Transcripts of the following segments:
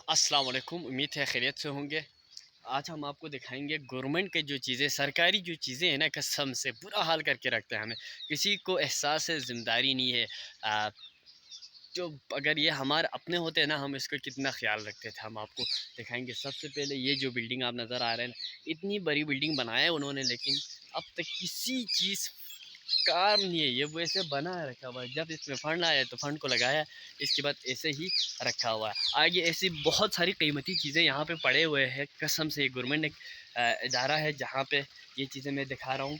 अस्सलाम वालेकुम। उम्मीद है खैरियत से होंगे। आज हम आपको दिखाएंगे गवर्नमेंट के जो चीज़ें, सरकारी जो चीज़ें हैं ना, कसम से बुरा हाल करके रखते हैं हमें। किसी को एहसास है, ज़िम्मेदारी नहीं है। आ, जो अगर ये हमारे अपने होते हैं ना, हम इसका कितना ख्याल रखते थे। हम आपको दिखाएंगे। सबसे पहले ये जो बिल्डिंग आप नज़र आ रहे हैं ना, इतनी बड़ी बिल्डिंग बनाया है उन्होंने, लेकिन अब तक किसी चीज़ काम नहीं है। ये वैसे बना रखा हुआ है। जब इसमें फंड आया तो फंड को लगाया, इसके बाद ऐसे ही रखा हुआ है। आगे ऐसी बहुत सारी कीमती चीज़ें यहाँ पे पड़े हुए हैं। कसम से गवर्नमेंट एक इदारा है जहाँ पे ये चीज़ें मैं दिखा रहा हूँ।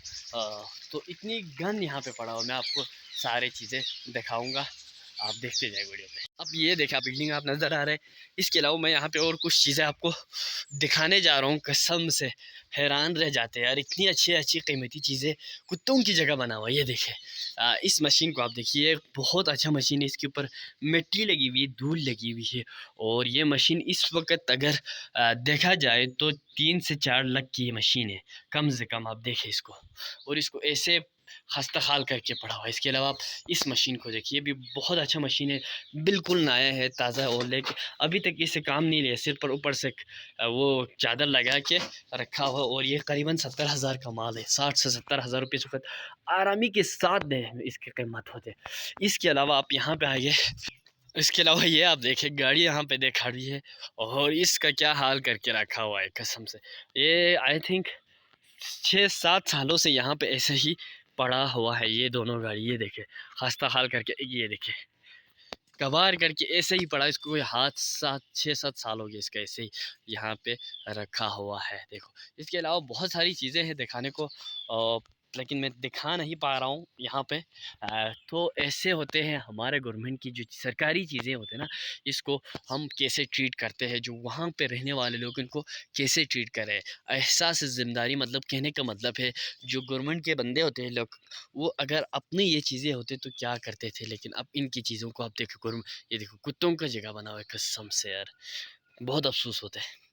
तो इतनी गंद यहाँ पे पड़ा हुआ, मैं आपको सारी चीज़ें दिखाऊंगा, आप देखते जाए वीडियो पे। अब ये देखा बिल्डिंग आप नज़र आ रहे हैं, इसके अलावा मैं यहाँ पे और कुछ चीज़ें आपको दिखाने जा रहा हूँ। कसम से हैरान रह जाते हैं यार, इतनी अच्छी अच्छी कीमती चीज़ें कुत्तों की जगह बना हुआ है। ये देखें, इस मशीन को आप देखिए, बहुत अच्छा मशीन है। इसके ऊपर मिट्टी लगी हुई है, धूल लगी हुई है। और ये मशीन इस वक्त अगर देखा जाए तो 3 से 4 लाख की ये मशीन है, कम से कम। आप देखें इसको, और इसको ऐसे खस्ता हाल करके पड़ा हुआ है। इसके अलावा आप इस मशीन को देखिए, भी बहुत अच्छा मशीन है, बिल्कुल नया है, ताज़ा। और लेकिन अभी तक इससे काम नहीं लिया, सिर्फ पर ऊपर से वो चादर लगा के रखा हुआ। और ये करीबन 70,000 का माल है। 60 से 70 हज़ार रुपये इस वक्त आरामी के साथ दे इसकी कीमत होते। इसके अलावा आप यहाँ पे आइए, इसके अलावा ये आप देखें, गाड़ी यहाँ पे देखा रही है, और इसका क्या हाल करके रखा हुआ है। कसम से ये आई थिंक 6-7 सालों से यहाँ पे ऐसे ही पड़ा हुआ है। ये दोनों गाड़ी, ये देखे खस्ता हाल करके, ये देखे कबार करके ऐसे ही पड़ा। इसको कोई हाथ 7-6-7 साल हो गए इसका ऐसे ही यहाँ पे रखा हुआ है। देखो, इसके अलावा बहुत सारी चीज़ें हैं दिखाने को, लेकिन मैं दिखा नहीं पा रहा हूँ यहाँ पे। तो ऐसे होते हैं हमारे गवर्नमेंट की जो सरकारी चीज़ें होते हैं ना, इसको हम कैसे ट्रीट करते हैं। जो वहाँ पे रहने वाले लोग, इनको कैसे ट्रीट करें। एहसास ज़िम्मेदारी, मतलब कहने का मतलब है, जो गवर्नमेंट के बंदे होते हैं लोग, वो अगर अपनी ये चीज़ें होते तो क्या करते थे। लेकिन अब इनकी चीज़ों को आप देखो, ये देखो कुत्तों का जगह बना हुआ है। कसम से यार, बहुत अफसोस होता है।